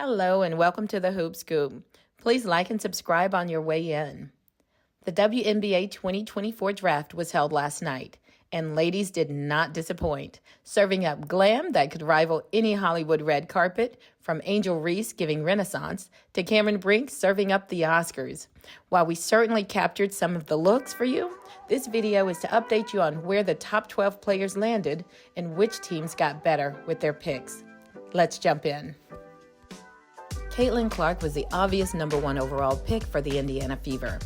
Hello and welcome to the Hoop Scoop. Please like and subscribe on your way in. The WNBA 2024 Draft was held last night, and ladies did not disappoint, serving up glam that could rival any Hollywood red carpet, from Angelreese giving Renaissance to Cameronbrink serving up the Oscars. While we certainly captured some of the looks for you, this video is to update you on where the top 12 players landed and which teams got better with their picks. Let's jump in. Caitlin Clark was the obvious number 1 overall pick for the Indiana Fever.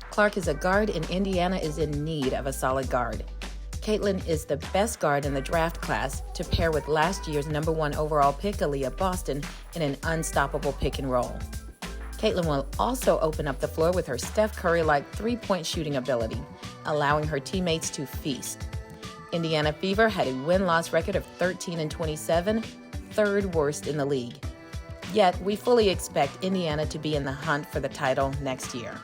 Clark is a guard, and Indiana is in need of a solid guard. Caitlin is the best guard in the draft class to pair with last year's number 1 overall pick, Aaliyah Boston, in an unstoppable pick and roll. Caitlin will also open up the floor with her Steph Curry-like three-point shooting ability, allowing her teammates to feast. Indiana Fever had a win-loss record of 13-27, third worst in the league. Yet, we fully expect Indiana to be in the hunt for the title next year.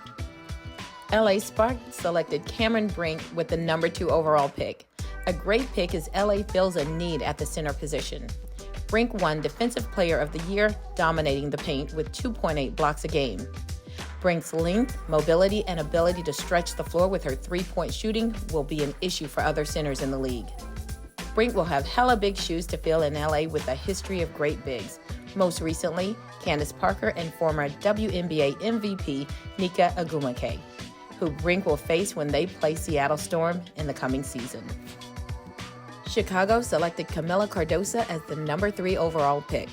LA Sparks selected Cameronbrink with the number 2 overall pick. A great pick as LA fills a need at the center position. Brink won Defensive Player of the Year, dominating the paint with 2.8 blocks a game. Brink's length, mobility, and ability to stretch the floor with her three-point shooting will be an issue for other centers in the league. Brink will have hella big shoes to fill in LA with a history of great bigs. Most recently, Candace Parker and former WNBA MVP Nneka Ogwumike, who Brink will face when they play Seattle Storm in the coming season. Chicago selected Kamillacordoso as the number 3 overall pick.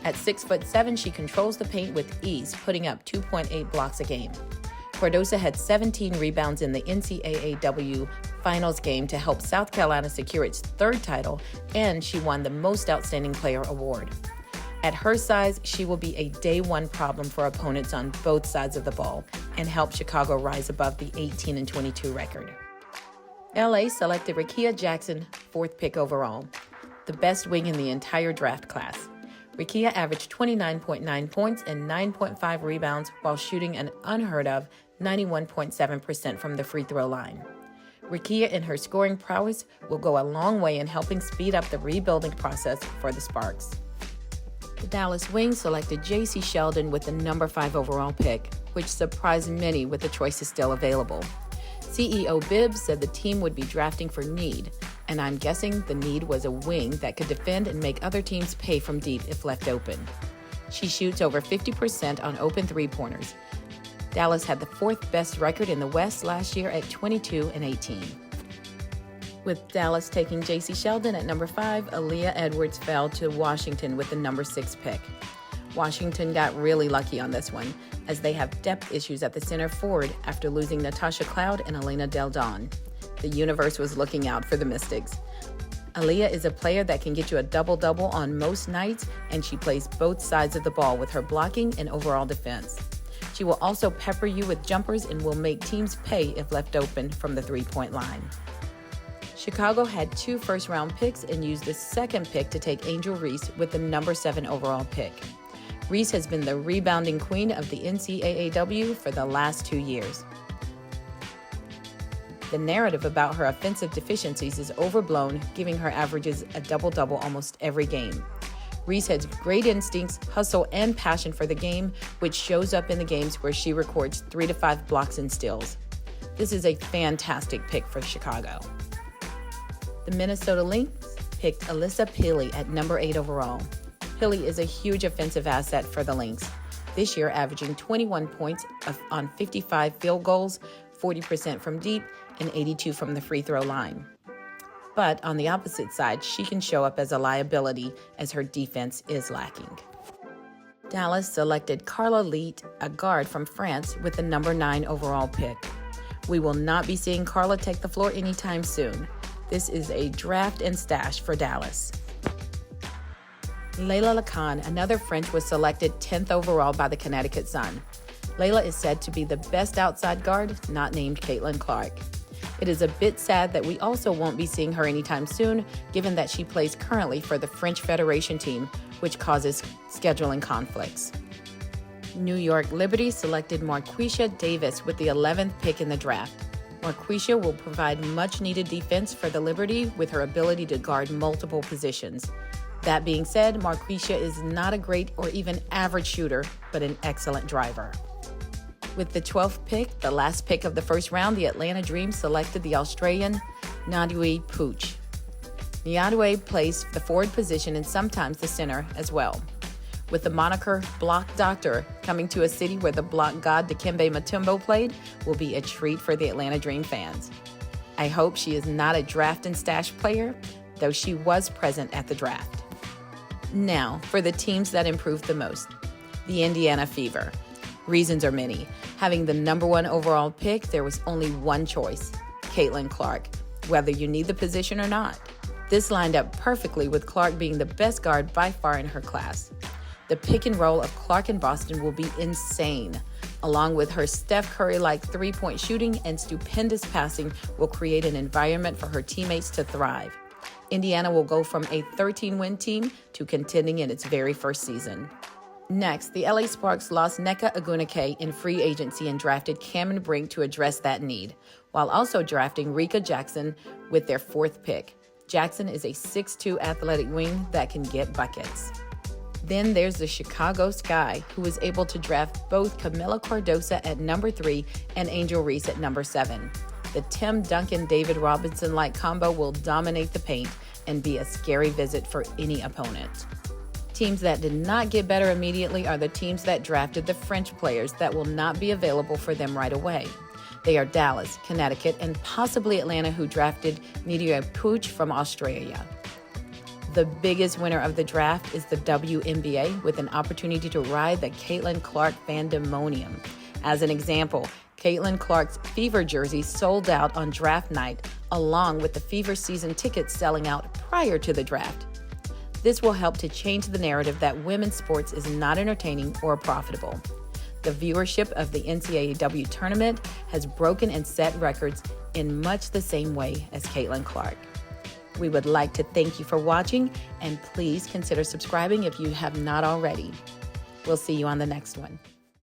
At 6'7", she controls the paint with ease, putting up 2.8 blocks a game. Cordoso had 17 rebounds in the NCAAW Finals game to help South Carolina secure its 3rd title, and she won the Most Outstanding Player award. At her size, she will be a day 1 problem for opponents on both sides of the ball and help Chicago rise above the 18-22 record. LA selected Rickeajackson, 4th pick overall, the best wing in the entire draft class. Rickea averaged 29.9 points and 9.5 rebounds while shooting an unheard of 91.7% from the free throw line. Rickea and her scoring prowess will go a long way in helping speed up the rebuilding process for the Sparks. The Dallas Wings selected Jacysheldon with the number 5 overall pick, which surprised many with the choices still available. CEO Bibbs said the team would be drafting for need, and I'm guessing the need was a wing that could defend and make other teams pay from deep if left open. She shoots over 50% on open three-pointers. Dallas had the 4th best record in the West last year at 22-18. With Dallas taking Jacysheldon at number 5, Aaliyahedwards fell to Washington with the number 6 pick. Washington got really lucky on this one, as they have depth issues at the center forward after losing Natasha Cloud and Elena Del Don. The universe was looking out for the Mystics. Aaliyah is a player that can get you a double-double on most nights, and she plays both sides of the ball with her blocking and overall defense. She will also pepper you with jumpers and will make teams pay if left open from the three-point line. Chicago had 2 first-round picks and used the 2nd pick to take Angelreese with the number 7 overall pick. Reese has been the rebounding queen of the NCAAW for the last 2 years. The narrative about her offensive deficiencies is overblown, giving her averages a double-double almost every game. Reese has great instincts, hustle, and passion for the game, which shows up in the games where she records 3 to 5 blocks and steals. This is a fantastic pick for Chicago. The Minnesotalynx picked alissapili at number 8 overall. Pili is a huge offensive asset for the Lynx, this year averaging 21 points on 55 field goals, 40% from deep, and 82 from the free throw line. But on the opposite side, she can show up as a liability as her defense is lacking. Dallas selected carlaleite, a guard from France, with the number 9 overall pick. We will not be seeing Carla take the floor anytime soon. This is a draft and stash for Dallas. Leilalacan, another French, was selected 10th overall by the Connecticutsun. Layla is said to be the best outside guard, not named Caitlin Clark. It is a bit sad that we also won't be seeing her anytime soon, given that she plays currently for the French Federation team, which causes scheduling conflicts. New York Liberty selected Marqueshadavis with the 11th pick in the draft. Marquesha will provide much-needed defense for the Liberty with her ability to guard multiple positions. That being said, Marquesha is not a great or even average shooter, but an excellent driver. With the 12th pick, the last pick of the first round, the Atlanta Dream selected the Australian Nyadiewpuoch. Nyadiewpuoch plays the forward position and sometimes the center as well. With the moniker Block Doctor coming to a city where the block god Dikembe Mutombo played will be a treat for the Atlanta Dream fans. I hope she is not a draft and stash player, though she was present at the draft. Now, for the teams that improved the most. The Indiana Fever. Reasons are many. Having the number 1 overall pick, there was only one choice, Caitlinclark, whether you need the position or not. This lined up perfectly with Clark being the best guard by far in her class. The pick and roll of Clark in Boston will be insane. Along with her Steph Curry-like three-point shooting and stupendous passing will create an environment for her teammates to thrive. Indiana will go from a 13-win team to contending in its very first season. Next, the LA Sparks lost Nneka Aguneke in free agency and drafted Cameronbrink to address that need, while also drafting rickeajackson with their 4th pick. Jackson is a 6'2" athletic wing that can get buckets. Then there's the Chicagosky, who was able to draft both Kamillacordoso at number 3 and angelreese at number 7. The Tim Duncan-David Robinson-like combo will dominate the paint and be a scary visit for any opponent. Teams that did not get better immediately are the teams that drafted the French players that will not be available for them right away. They are Dallas, Connecticut, and possibly Atlanta, who drafted nyadiewpuoch from Australia. The biggest winner of the draft is the WNBA, with an opportunity to ride the Caitlinclark fandemonium. As an example, Caitlinclark's Fever jersey sold out on draft night, along with the Fever season tickets selling out prior to the draft. This will help to change the narrative that women's sports is not entertaining or profitable. The viewership of the NCAA tournament has broken and set records in much the same way as Caitlinclark. We would like to thank you for watching, and please consider subscribing if you have not already. We'll see you on the next one.